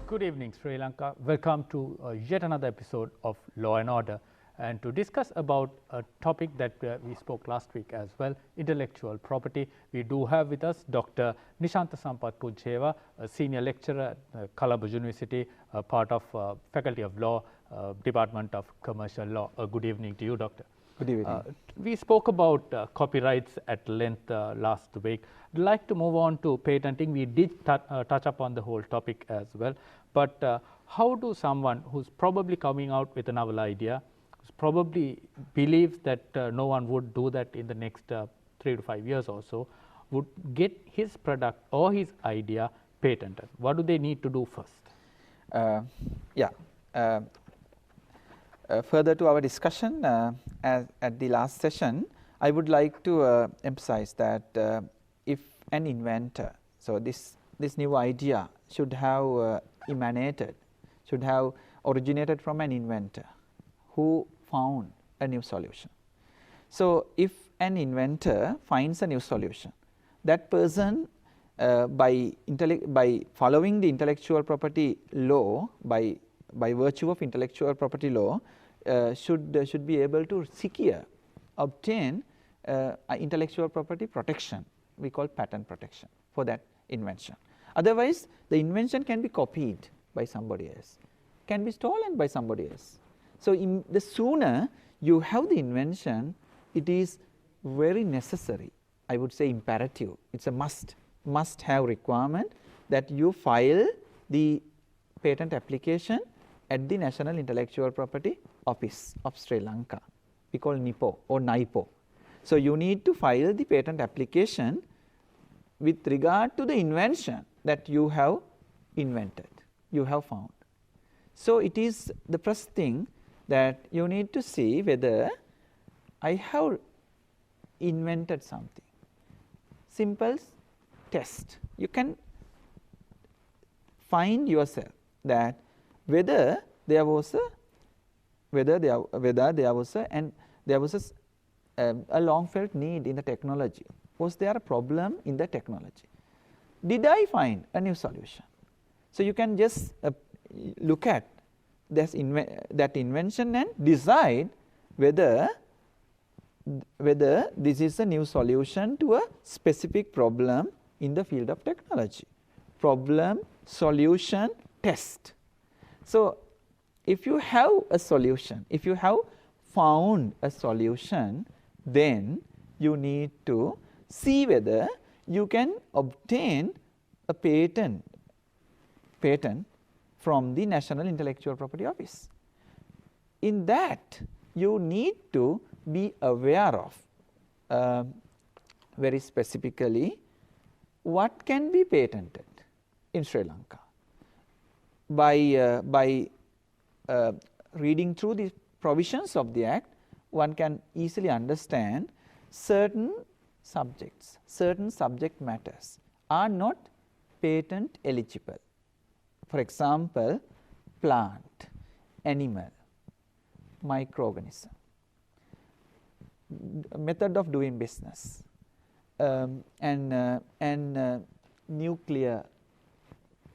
Good evening, Sri Lanka. Welcome to yet another episode of Law and Order. And to discuss about a topic that we spoke last week as well, intellectual property, we do have with us Dr. Nishantha Sampath Puncheva, a senior lecturer at Colombo University, part of Faculty of Law, Department of Commercial Law. Good evening to you, Doctor. Good evening. We spoke about copyrights at length last week. I'd like to move on to patenting. We did touch upon the whole topic as well. But how do someone who's probably coming out with a novel idea, who probably believes that no one would do that in the next 3 to 5 years or so, would get his product or his idea patented? What do they need to do first? Further to our discussion at the last session, I would like to emphasize that if an inventor, so this new idea should have should have originated from an inventor who found a new solution. So if an inventor finds a new solution, that person by following the intellectual property law, by virtue of intellectual property law, should be able to obtain intellectual property protection. We call patent protection for that invention. Otherwise, the invention can be copied by somebody else, can be stolen by somebody else. So the sooner you have the invention, it is very necessary, I would say imperative, it's a must have requirement that you file the patent application at the National Intellectual Property Office of Sri Lanka. We call NIPO or NIPO. So you need to file the patent application with regard to the invention that you have invented, you have found. So it is the first thing that you need to see whether I have invented something. Simple test. You can find yourself that whether there was a long felt need in the technology. Was there a problem in the technology? Did I find a new solution? So you can just look at that invention and decide whether this is a new solution to a specific problem in the field of technology. Problem, solution, test. So if you have a solution, if you have found a solution, then you need to see whether you can obtain a patent from the National Intellectual Property Office. In that, you need to be aware of very specifically what can be patented in Sri Lanka. By reading through the provisions of the Act, one can easily understand certain subjects, certain subject matters are not patent eligible. For example, plant, animal, microorganism, method of doing business, and nuclear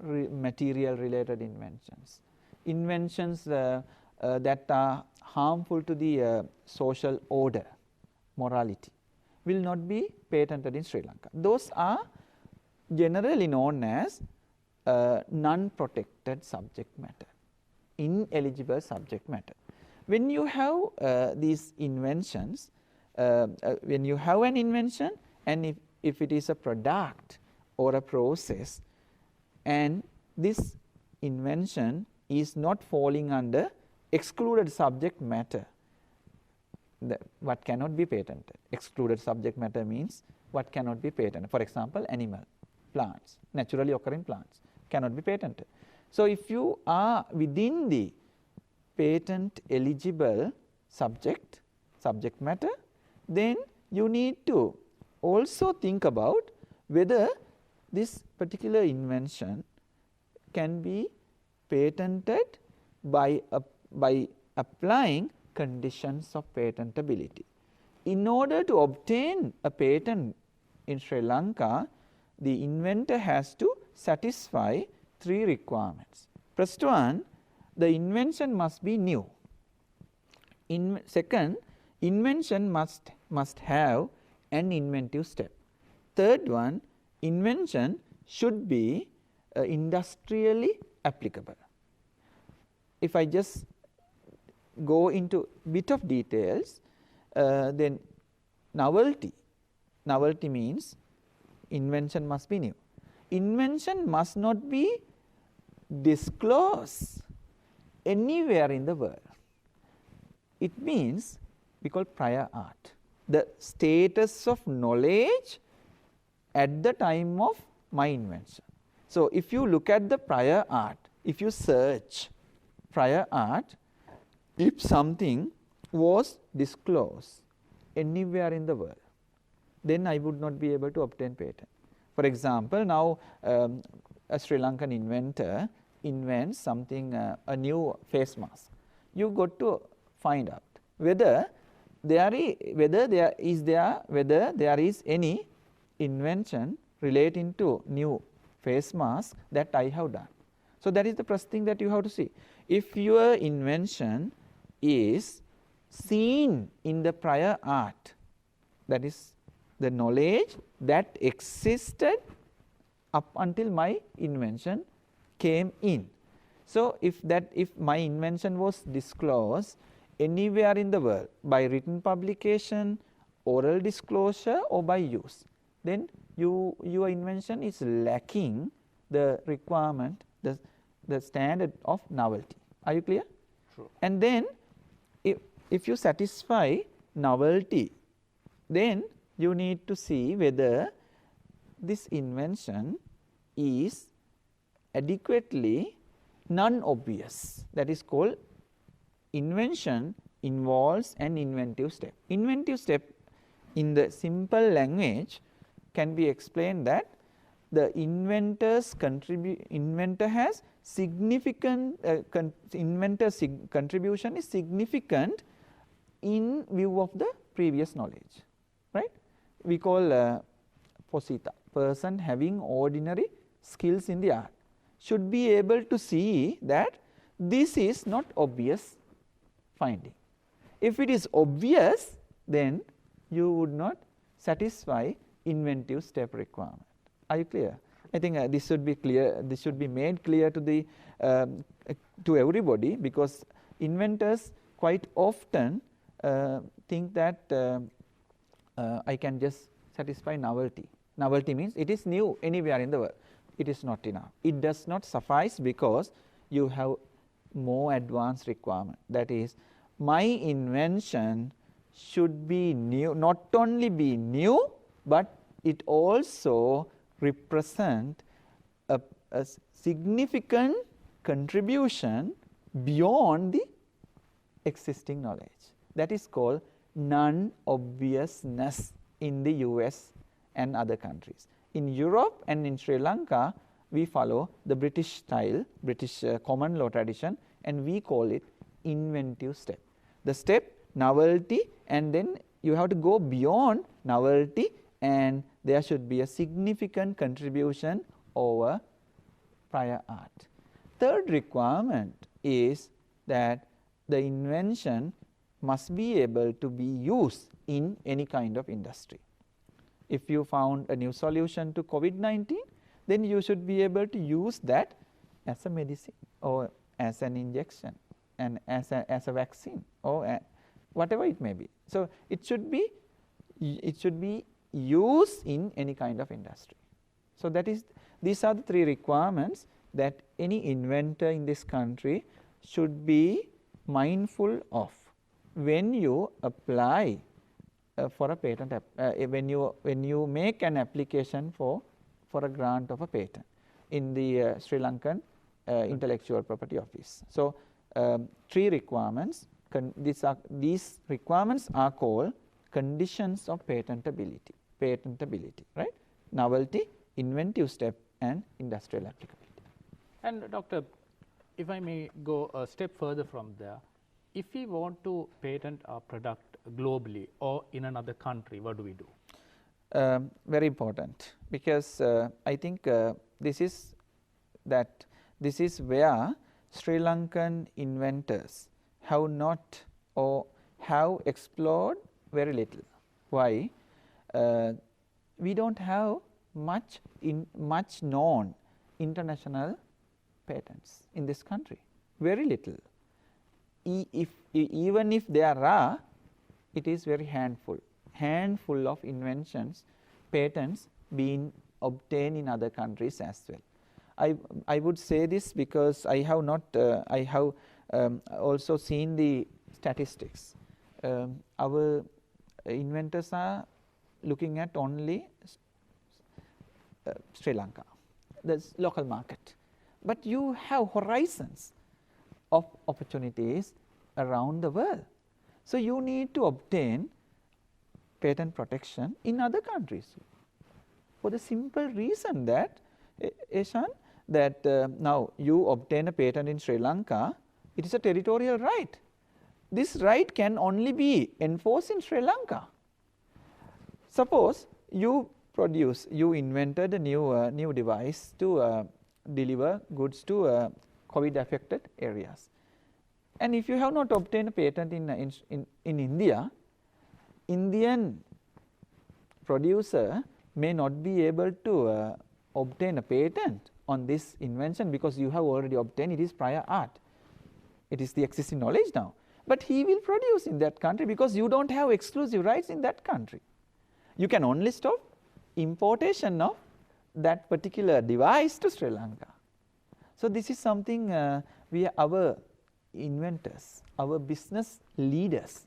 material related inventions, inventions that are harmful to the social order, morality, will not be patented in Sri Lanka. Those are generally known as non-protected subject matter, ineligible subject matter. When you have these inventions, when you have an invention and if it is a product or a process and this invention is not falling under excluded subject matter, what cannot be patented. Excluded subject matter means what cannot be patented. For example, animal, plants, naturally occurring plants cannot be patented. So if you are within the patent eligible subject matter, then you need to also think about whether this particular invention can be patented by applying conditions of patentability. In order to obtain a patent in Sri Lanka, the inventor has to satisfy 3 requirements. First one, the invention must be new. Second, invention must have an inventive step. Third one, invention should be industrially applicable. If I just go into bit of details, then novelty means invention must be new. Invention must not be disclosed anywhere in the world. It means we call prior art, the status of knowledge at the time of my invention. So, if you look at the prior art, if you search prior art, if something was disclosed anywhere in the world, then I would not be able to obtain patent. For example, now a Sri Lankan inventor invents something, a new face mask. You got to find out whether there is any invention relating to new face mask that I have done. So, that is the first thing that you have to see. If your invention is seen in the prior art, that is the knowledge that existed up until my invention came in. So, if my invention was disclosed anywhere in the world by written publication, oral disclosure, or by use, then your invention is lacking the requirement, the standard of novelty. Are you clear? True. And then if you satisfy novelty, then you need to see whether this invention is adequately non-obvious. That is called invention involves an inventive step. Inventive step in the simple language can be explained that the inventor has significant contribution is significant in view of the previous knowledge, right? We call posita, person having ordinary skills in the art, should be able to see that this is not obvious finding. If it is obvious, then you would not satisfy inventive step requirement. Are you clear? I think this should be clear. This should be made clear to the to everybody, because inventors quite often think that I can just satisfy novelty. Novelty means it is new anywhere in the world. It is not enough. It does not suffice, because you have more advanced requirement. That is, my invention should be new, not only be new, but it also represent a significant contribution beyond the existing knowledge. That is called non-obviousness in the US and other countries. In Europe and in Sri Lanka, we follow the British style, British common law tradition, and we call it inventive step. The step novelty, and then you have to go beyond novelty, and there should be a significant contribution over prior art. Third requirement is that the invention must be able to be used in any kind of industry. If you found a new solution to COVID-19, then you should be able to use that as a medicine, or as an injection, and as a vaccine, or whatever it may be. So, it should be used in any kind of industry. So, these are the three requirements that any inventor in this country should be mindful of when you apply for a patent, when you make an application for a grant of a patent in the Sri Lankan Intellectual Property Office. So, three requirements. These requirements are called conditions of patentability. Patentability, right? Novelty, inventive step, and industrial applicability. And Doctor, if I may go a step further from there, if we want to patent our product globally or in another country, what do we do? Very important, because I think this is where Sri Lankan inventors have not or have explored very little. Why? We do not have much known international patents in this country, very little. Even if there are, it is very handful of inventions, patents being obtained in other countries as well. I would say this because I have not I have also seen the statistics. Our inventors are looking at only Sri Lanka, the local market, but you have horizons of opportunities around the world. So you need to obtain patent protection in other countries for the simple reason that Eshan, that now you obtain a patent in Sri Lanka, it is a territorial right. This right can only be enforced in Sri Lanka. Suppose you invented a new device to deliver goods to COVID affected areas, and if you have not obtained a patent in India, Indian producer may not be able to obtain a patent on this invention because you have already obtained it is prior art. It is the existing knowledge now, but he will produce in that country because you do not have exclusive rights in that country. You can only stop importation of that particular device to Sri Lanka. So this is something our inventors, our business leaders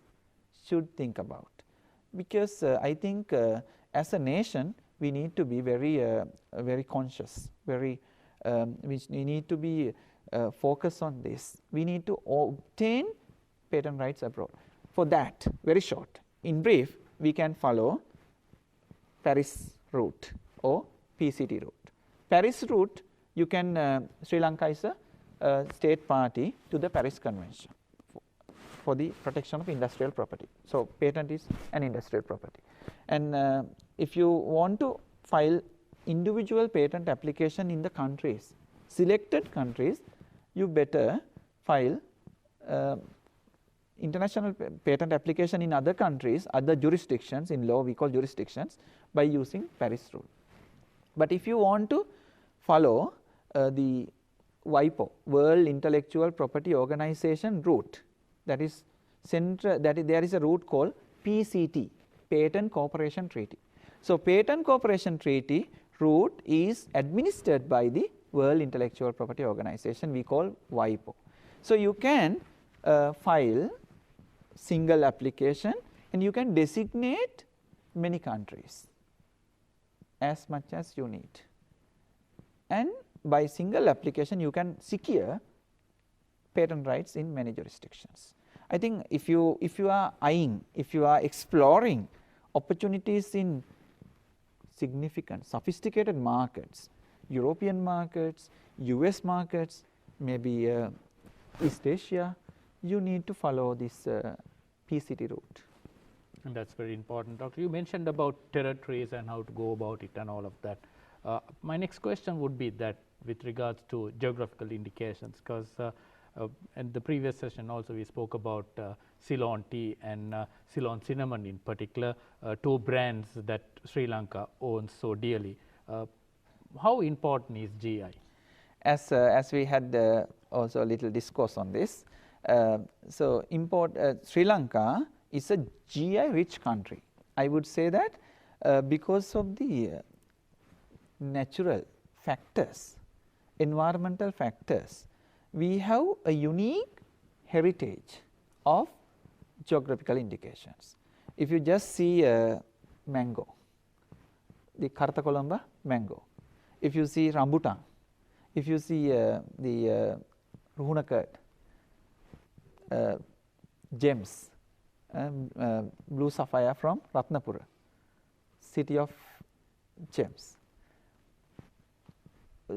should think about, because I think as a nation we need to be very conscious, we need to be focused on this. We need to obtain patent rights abroad. For that, very short, in brief, we can follow Paris route or PCT route. Paris route, you can Sri Lanka is a state party to the Paris Convention for the protection of industrial property. So patent is an industrial property, and if you want to file individual patent application in the countries, selected countries, you better file international patent application in other countries, other jurisdictions. In law we call jurisdictions, by using Paris rule. But if you want to follow the WIPO, World Intellectual Property Organization route, that is there is a route called PCT, Patent Cooperation Treaty. So Patent Cooperation Treaty route is administered by the World Intellectual Property Organization, we call WIPO. So you can file single application and you can designate many countries as much as you need, and by single application you can secure patent rights in many jurisdictions. I think if you are eyeing, if you are exploring opportunities in significant sophisticated markets, European markets, US markets, maybe East Asia, you need to follow this PCT route. And that's very important. Doctor, you mentioned about territories and how to go about it and all of that. My next question would be that with regards to geographical indications, because in the previous session also we spoke about Ceylon tea and Ceylon cinnamon in particular, two brands that Sri Lanka owns so dearly. How important is GI? As we had also a little discourse on this, so Sri Lanka is a GI rich country. I would say that because of the natural factors, environmental factors, we have a unique heritage of geographical indications. If you just see mango, the Karta Colomba mango, if you see rambutan, if you see the Ruhuna curd, gems, blue sapphire from Ratnapura, city of gems.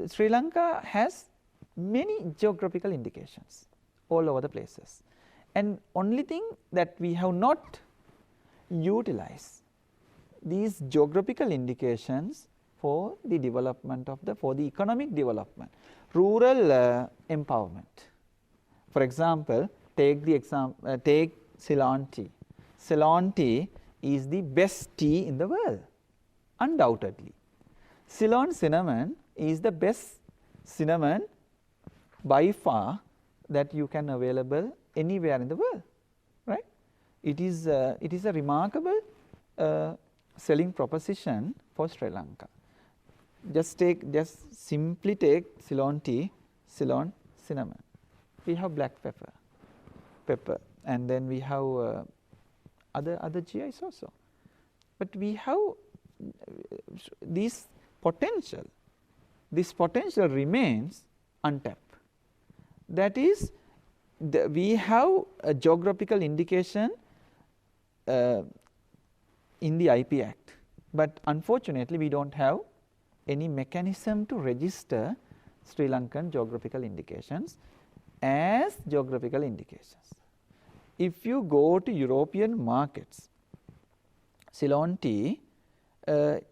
Sri Lanka has many geographical indications all over the places, and only thing that we have not utilized these geographical indications for the development of for the economic development, rural empowerment. For example, take Ceylon tea. Ceylon tea is the best tea in the world, undoubtedly. Ceylon cinnamon is the best cinnamon by far that you can available anywhere in the world, right? It is a remarkable selling proposition for Sri Lanka. Just simply take Ceylon tea, Ceylon cinnamon. We have black pepper, and then we have other GIs also. But we have this potential remains untapped. That is, we have a geographical indication in the IP Act, but unfortunately we don't have any mechanism to register Sri Lankan geographical indications as geographical indications. If you go to European markets, Ceylon tea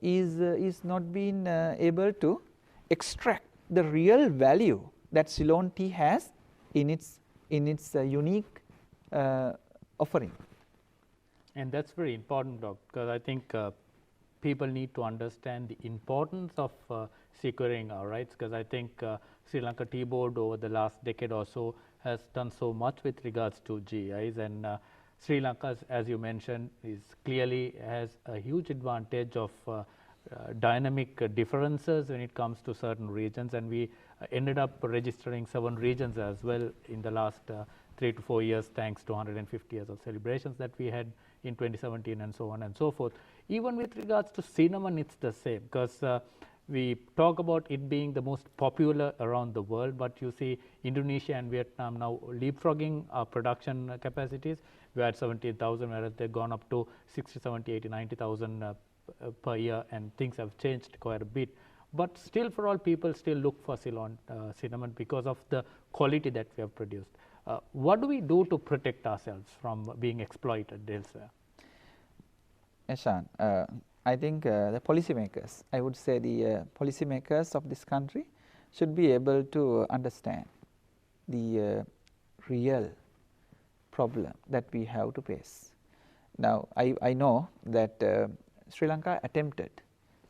is not being able to extract the real value that Ceylon tea has in its unique offering. And that's very important, Doc, because I think people need to understand the importance of securing our rights, because I think Sri Lanka Tea Board over the last decade or so has done so much with regards to GIs, and Sri Lanka, as you mentioned, is clearly has a huge advantage of dynamic differences when it comes to certain regions, and we ended up registering 7 regions as well in the last 3 to 4 years, thanks to 150 years of celebrations that we had in 2017 and so on and so forth. Even with regards to cinnamon, it's the same, because we talk about it being the most popular around the world, but you see Indonesia and Vietnam now leapfrogging our production capacities. We are at 17,000, whereas they've gone up to 60, 70, 80, 90,000 per year, and things have changed quite a bit. But still, for all, people still look for Ceylon cinnamon because of the quality that we have produced. What do we do to protect ourselves from being exploited elsewhere? Eshan, I think the policymakers, I would say the policymakers of this country should be able to understand the real problem that we have to face. Now, I know that Sri Lanka attempted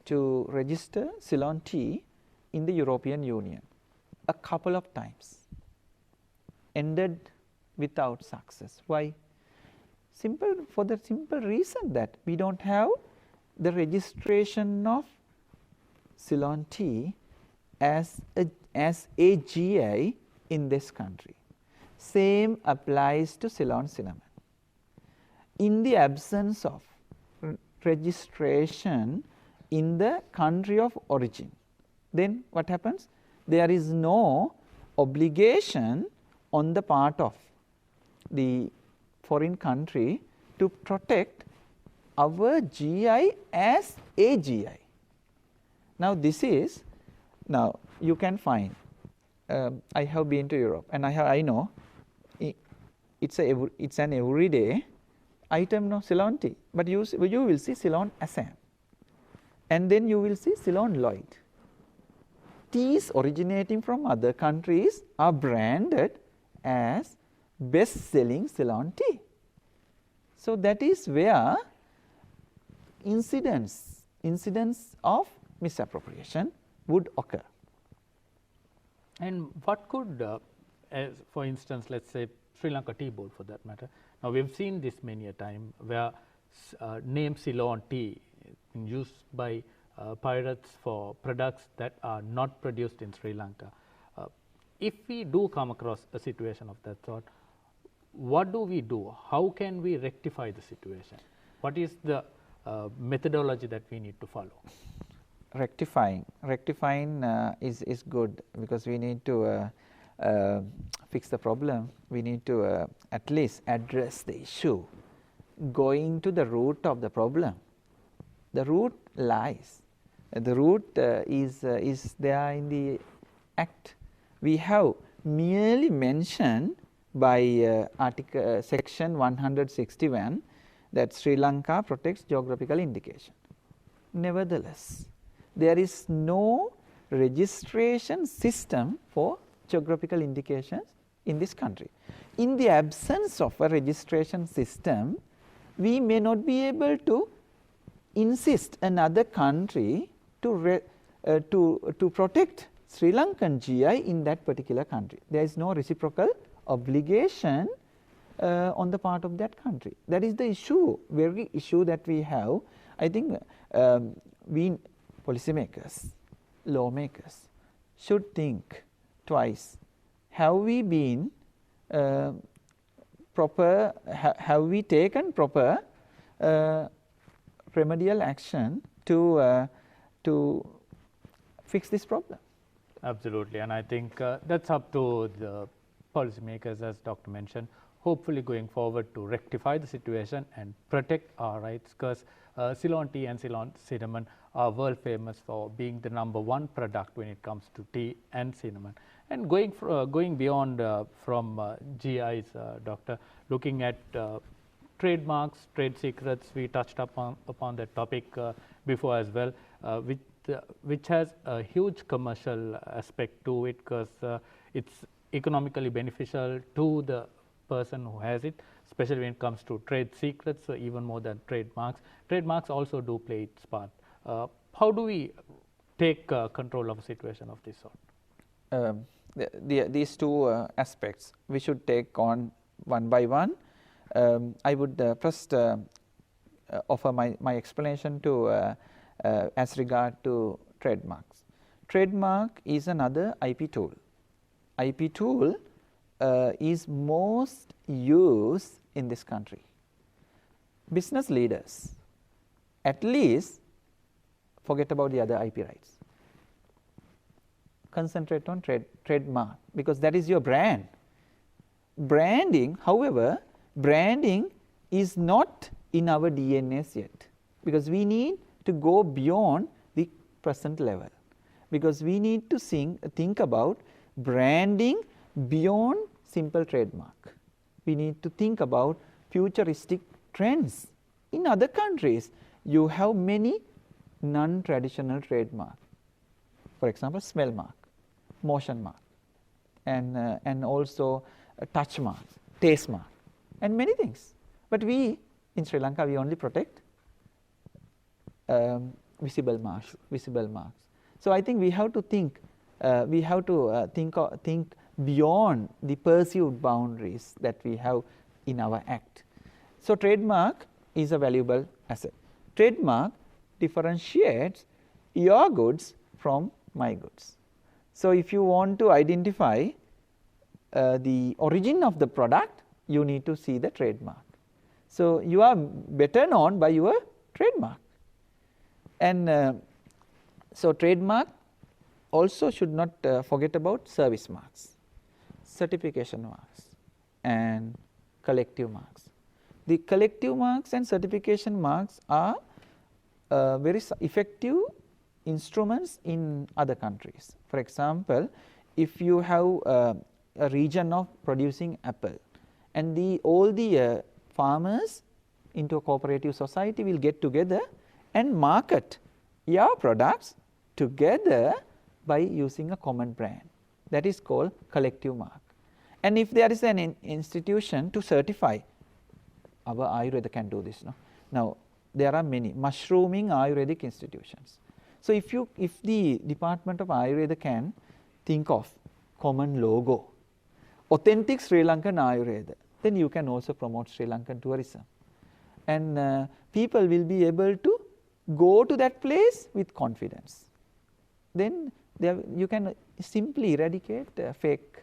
to register Ceylon tea in the European Union a couple of times, ended without success. Why? For the simple reason that we don't have the registration of Ceylon tea as a GI in this country. Same applies to Ceylon cinnamon. In the absence of registration in the country of origin, then what happens? There is no obligation on the part of the foreign country to protect our GI as a GI. Now, now you can find, I have been to Europe, and I know it's an everyday item of Ceylon tea, but you will see Ceylon Assam, and then you will see Ceylon Lloyd. Teas originating from other countries are branded as best-selling Ceylon tea. So that is where incidents of misappropriation would occur. And what could, as for instance, let's say Sri Lanka Tea Board for that matter. Now, we've seen this many a time where name Ceylon tea is used by pirates for products that are not produced in Sri Lanka. If we do come across a situation of that sort, what do we do? How can we rectify the situation? What is the methodology that we need to follow? Rectifying is good, because we need to fix the problem. We need to at least address the issue, going to the root of the problem. The root lies. The root is there in the Act. We have merely mentioned by section 161 that Sri Lanka protects geographical indication. Nevertheless, there is no registration system for geographical indications in this country. In the absence of a registration system, we may not be able to insist another country to protect Sri Lankan GI in that particular country. There is no reciprocal obligation on the part of that country. That is the issue, very issue that we have. I think we policymakers, lawmakers should think twice. Have we been have we taken proper remedial action to fix this problem? Absolutely, and I think that's up to the policymakers, as Dr. mentioned, hopefully going forward to rectify the situation and protect our rights, because Ceylon tea and Ceylon cinnamon are world famous for being the #1 product when it comes to tea and cinnamon. And going beyond from GIs, Doctor, looking at trademarks, trade secrets, we touched upon that topic before as well, which has a huge commercial aspect to it, because it's economically beneficial to the person who has it, especially when it comes to trade secrets, even more than trademarks. Trademarks also do play its part. How do we take control of a situation of this sort? These two aspects we should take on one by one. I would first offer my explanation to as regard to trademarks. Trademark is another IP tool. IP tool is most used in this country. Business leaders at least forget about the other IP rights. Concentrate on trademark, because that is your brand. Branding, however, branding is not in our DNAs yet, because we need to go beyond the present level, because we need to think about branding beyond simple trademark. We need to think about futuristic trends. In other countries, you have many non-traditional trademark. For example, smell mark, motion mark, and also touch marks, taste mark, and many things. But we in Sri Lanka, we only protect visible marks. So I think we have to think think beyond the perceived boundaries that we have in our act. So trademark is a valuable asset. Trademark differentiates your goods from my goods. So if you want to identify the origin of the product, you need to see the trademark. So you are better known by your trademark. And so trademark also should not forget about service marks, certification marks, and collective marks. The collective marks and certification marks are very effective instruments in other countries. For example, if you have a region of producing apple, and all the farmers into a cooperative society will get together and market your products together by using a common brand. That is called collective mark. And if there is an institution to certify, our Ayurveda can do this. No? Now, there are many mushrooming Ayurvedic institutions. So if the Department of Ayurveda can think of common logo, authentic Sri Lankan Ayurveda, then you can also promote Sri Lankan tourism. And people will be able to go to that place with confidence. Then you can simply eradicate fake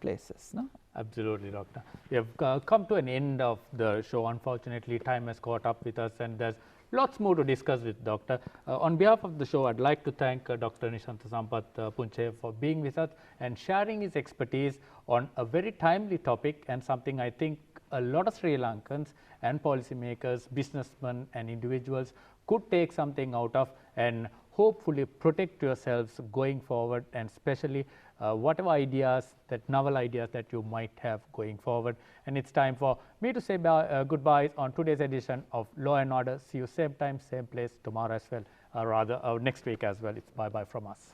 places. No? Absolutely, Doctor. We have come to an end of the show. Unfortunately, time has caught up with us, and there's lots more to discuss with Doctor. On behalf of the show, I'd like to thank Dr. Nishantha Sampath Punche for being with us and sharing his expertise on a very timely topic, and something I think a lot of Sri Lankans and policymakers, businessmen and individuals could take something out of and hopefully protect yourselves going forward, and especially whatever ideas, that novel ideas that you might have going forward. And it's time for me to say goodbyes on today's edition of Law and Order. See you same time, same place tomorrow as well, rather next week as well. It's bye-bye from us.